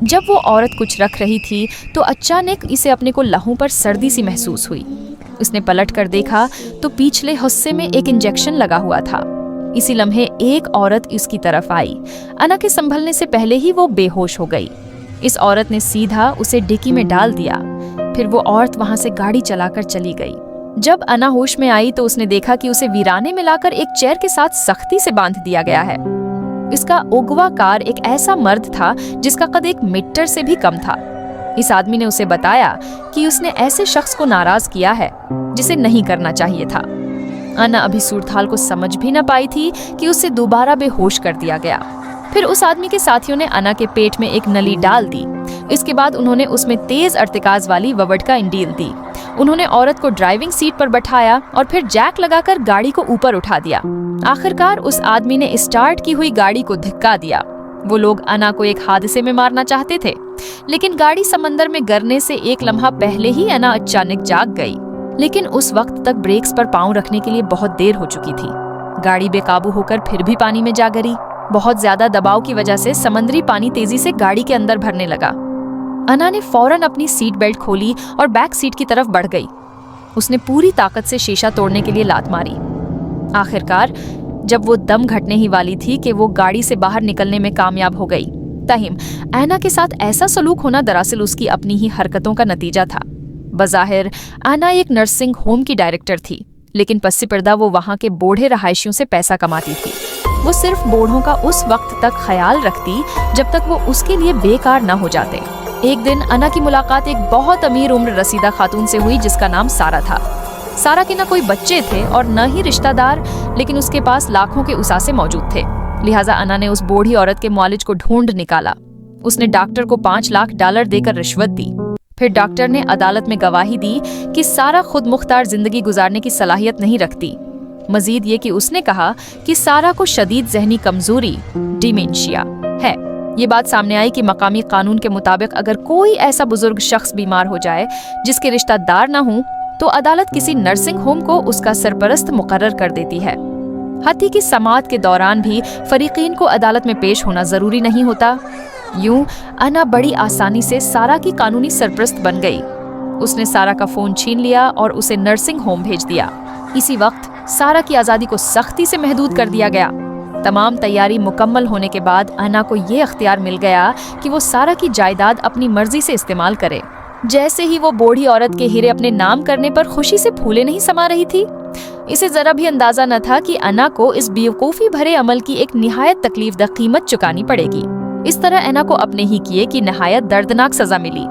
जब वो औरत कुछ रख रही थी तो अचानक इसे अपने को लहू पर सर्दी सी महसूस हुई। उसने पलट कर देखा तो पिछले हिस्से में एक इंजेक्शन लगा हुआ था। इसी लम्हे एक औरत उसकी तरफ आई। अना के संभलने से पहले ही वो बेहोश हो गई। इस औरत ने सीधा उसे डिक्की में डाल दिया। फिर वो औरत वहां से गाड़ी चलाकर चली गई। जब अना होश में आई तो उसने देखा कि उसे वीराने में लाकर एक चेयर के साथ सख्ती से बांध दिया गया है। इसका अगवाकार एक ऐसा मर्द था जिसका कद 1 मीटर से भी कम था। इस आदमी ने उसे बताया कि उसने ऐसे शख्स को नाराज किया है जिसे नहीं करना चाहिए था। अना अभी सूरत हाल को समझ भी न पाई थी कि उसे दोबारा बेहोश कर दिया गया। फिर उस आदमी के साथियों ने अना के पेट में एक नली डाल दी। इसके बाद उन्होंने उसमें तेज अर्तिकाज वाली ववडका इंडील दी। उन्होंने औरत को ड्राइविंग सीट पर बैठाया और फिर जैक लगाकर गाड़ी को ऊपर उठा दिया। आखिरकार उस आदमी ने स्टार्ट की हुई गाड़ी को धिक्का दिया। वो लोग अना को एक हादसे में मारना चाहते थे, लेकिन गाड़ी समंदर में गिरने से एक लम्हा पहले ही अना अचानक जाग गई। लेकिन उस वक्त तक ब्रेक्स पर पांव रखने के लिए बहुत देर हो चुकी थी। गाड़ी बेकाबू होकर फिर भी पानी में जा गिरी। बहुत ज्यादा दबाव की वजह से समुद्री पानी तेजी से गाड़ी के अंदर भरने लगा। अना ने फौरन अपनी सीट बेल्ट खोली और बैक सीट की तरफ बढ़ गई। उसने पूरी ताकत से शीशा तोड़ने के लिए लात मारी। आखिरकार जब वो दम घटने ही वाली थी कि वो गाड़ी से बाहर निकलने में कामयाब हो गई। तहिम ऐना के साथ ऐसा सलूक होना दरअसल उसकी अपनी ही हरकतों का नतीजा था। बज़ाहिर ऐना एक नर्सिंग होम की डायरेक्टर थी, लेकिन पस्सी पर्दा वो वहाँ के बूढ़े रहायशियों से पैसा कमाती थी। वो सिर्फ बूढ़ों का उस वक्त तक ख्याल रखती जब तक वो उसके लिए बेकार न हो जाते। एक दिन अना की मुलाकात एक बहुत अमीर उम्र रसीदा खातून से हुई जिसका नाम सारा था। सारा के न कोई बच्चे थे और न ही रिश्तेदार, लेकिन उसके पास लाखों के उसासे मौजूद थे। लिहाजा अना ने उस बूढ़ी औरत के मुआलिज को ढूंढ निकाला। उसने डॉक्टर को $5 लाख देकर रिश्वत दी। फिर डॉक्टर ने अदालत में गवाही दी कि सारा खुद मुख्तार जिंदगी गुजारने की सलाहियत नहीं रखती। मजीद ये कि उसने कहा कि सारा को शदीद ज़हनी कमजोरी डिमेंशिया है। ये बात सामने आई कि मकामी कानून के मुताबिक अगर कोई ऐसा बुजुर्ग शख्स बीमार हो जाए जिसके रिश्तेदार ना हों तो अदालत किसी नर्सिंग होम को उसका सरपरस्त मुकर्रर कर देती है। हत्ती की समाअत के दौरान भी फरीकीन को अदालत में पेश होना जरूरी नहीं होता। यूं अना बड़ी आसानी से सारा की कानूनी सरपरस्त बन गई। उसने सारा का फोन छीन लिया और उसे नर्सिंग होम भेज दिया। इसी वक्त सारा की आज़ादी को सख्ती से महदूद कर दिया गया। तमाम तैयारी मुकम्मल होने के बाद अना को ये अख्तियार मिल गया कि वो सारा की जायदाद अपनी मर्जी से इस्तेमाल करे। जैसे ही वो बूढ़ी औरत के हीरे अपने नाम करने पर खुशी से फूले नहीं समा रही थी, इसे जरा भी अंदाजा न था कि अना को इस बेवकूफ़ी भरे अमल की एक निहायत तकलीफदह कीमत चुकानी पड़ेगी। इस तरह अना को अपने ही किए की निहायत दर्दनाक सजा मिली।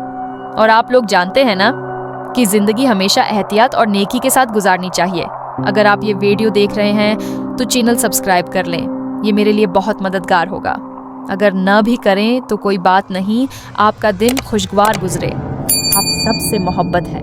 और आप लोग जानते हैं ना कि जिंदगी हमेशा एहतियात और नेकी के साथ गुजारनी चाहिए। अगर आप ये वीडियो देख रहे हैं तो चैनल सब्सक्राइब कर लें, ये मेरे लिए बहुत मददगार होगा। अगर न भी करें तो कोई बात नहीं, आपका दिन खुशगवार गुजरे। आप सबसे मोहब्बत है।